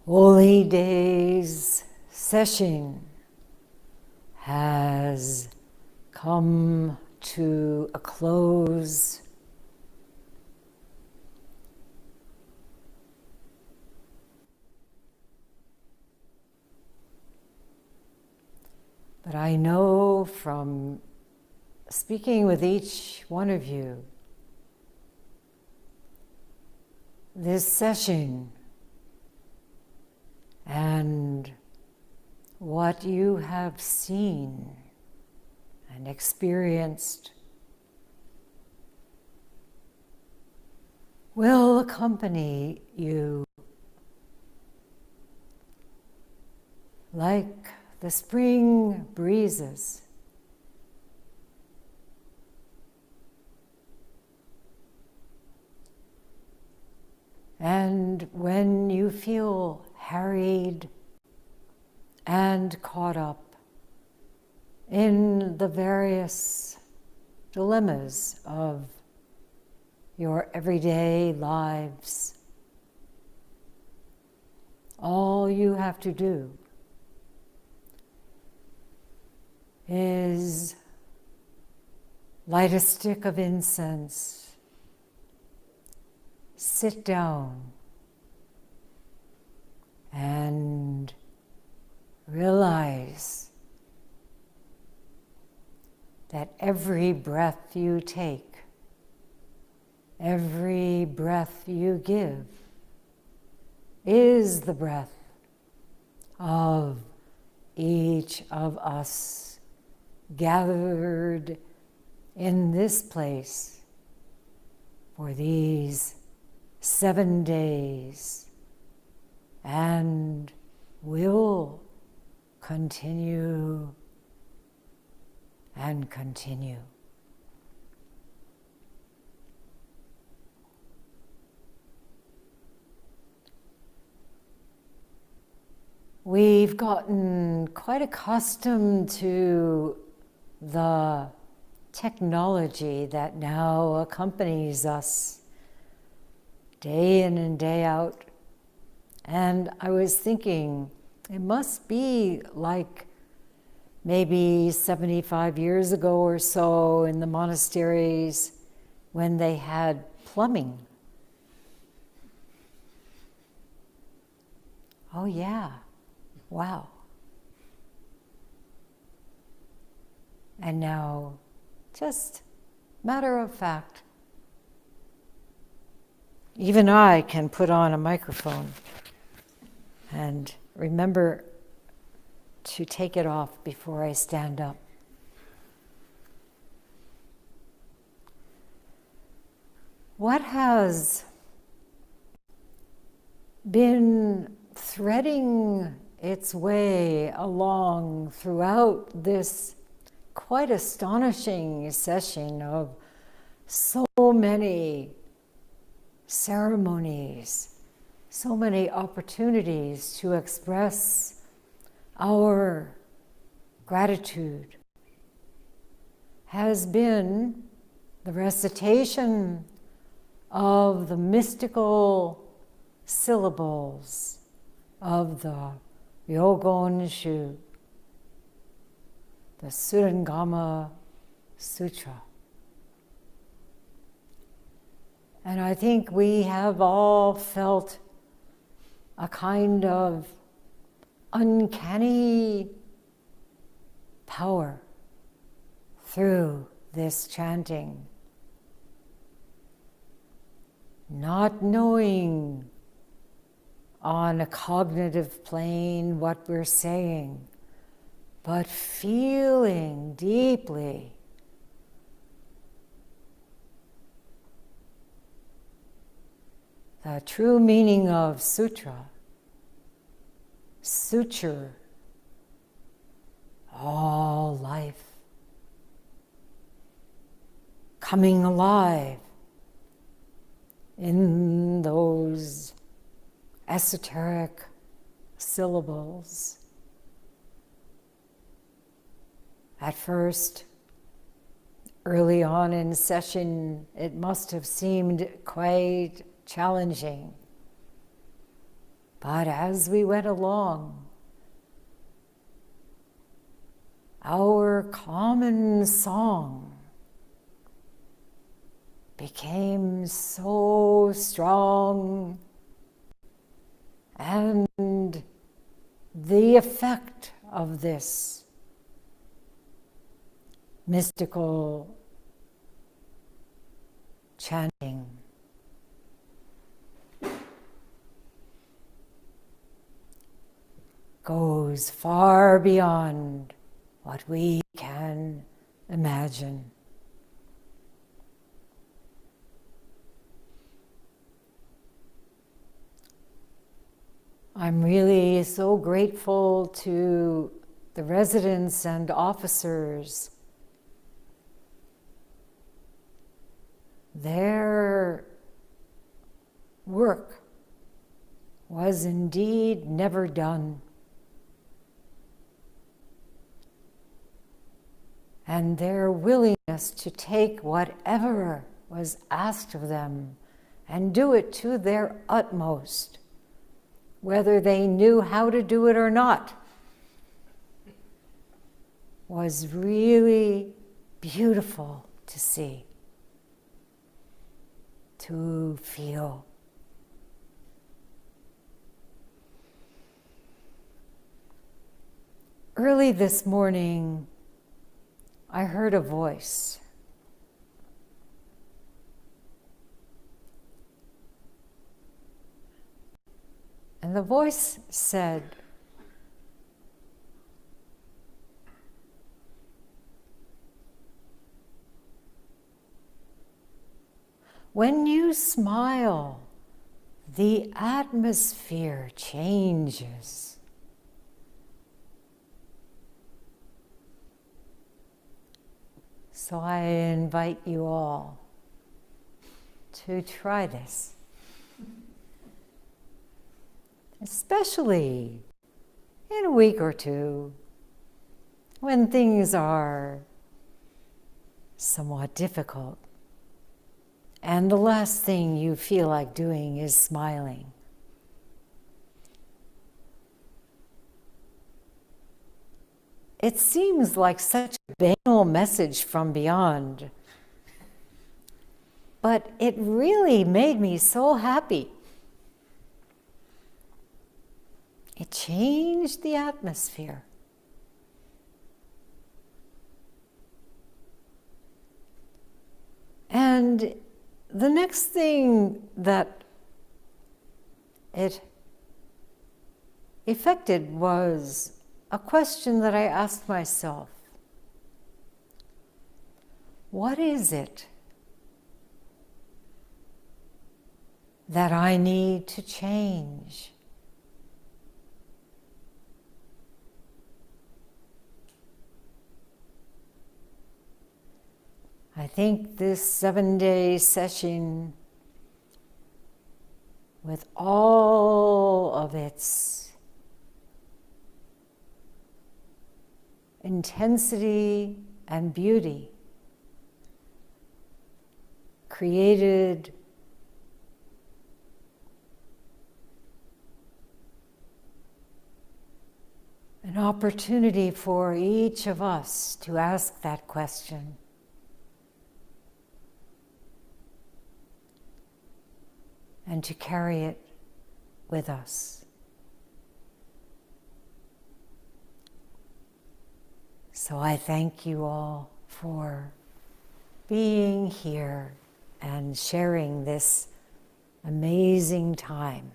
Holy Days Sesshin has come to a close. But I know from speaking with each one of you, this session and what you have seen and experienced will accompany you like the spring breezes. And when you feel harried and caught up in the various dilemmas of your everyday lives, all you have to do is light a stick of incense, sit down, and realize that every breath you take, every breath you give, is the breath of each of us gathered in this place for these 7 days, and will continue and continue. We've gotten quite accustomed to the technology that now accompanies us day in and day out. And I was thinking, it must be like maybe 75 years ago or so in the monasteries when they had plumbing. Oh yeah, wow. And now, just matter of fact, even I can put on a microphone and remember to take it off before I stand up. What has been threading its way along throughout this quite astonishing session of so many ceremonies, so many opportunities to express our gratitude, has been the recitation of the mystical syllables of the Ryogon Shu, the Surangama Sutra. And I think we have all felt a kind of uncanny power through this chanting, not knowing on a cognitive plane what we're saying, but feeling deeply the true meaning of sutra, suture, all life, coming alive in those esoteric syllables. At first, early on in session, it must have seemed quite challenging. But as we went along, our common song became so strong, and the effect of this mystical chanting goes far beyond what we can imagine. I'm really so grateful to the residents and officers. Their work was indeed never done. And their willingness to take whatever was asked of them and do it to their utmost, whether they knew how to do it or not, was really beautiful to see, to feel. Early this morning, I heard a voice. And the voice said, "When you smile, the atmosphere changes." So I invite you all to try this, especially in a week or two when things are somewhat difficult and the last thing you feel like doing is smiling. It seems like such a banal message from beyond, but it really made me so happy. It changed the atmosphere. And the next thing that it effected was a question that I asked myself. What is it that I need to change? I think this 7-day session, with all of its intensity and beauty, created an opportunity for each of us to ask that question. And to carry it with us. So I thank you all for being here and sharing this amazing time.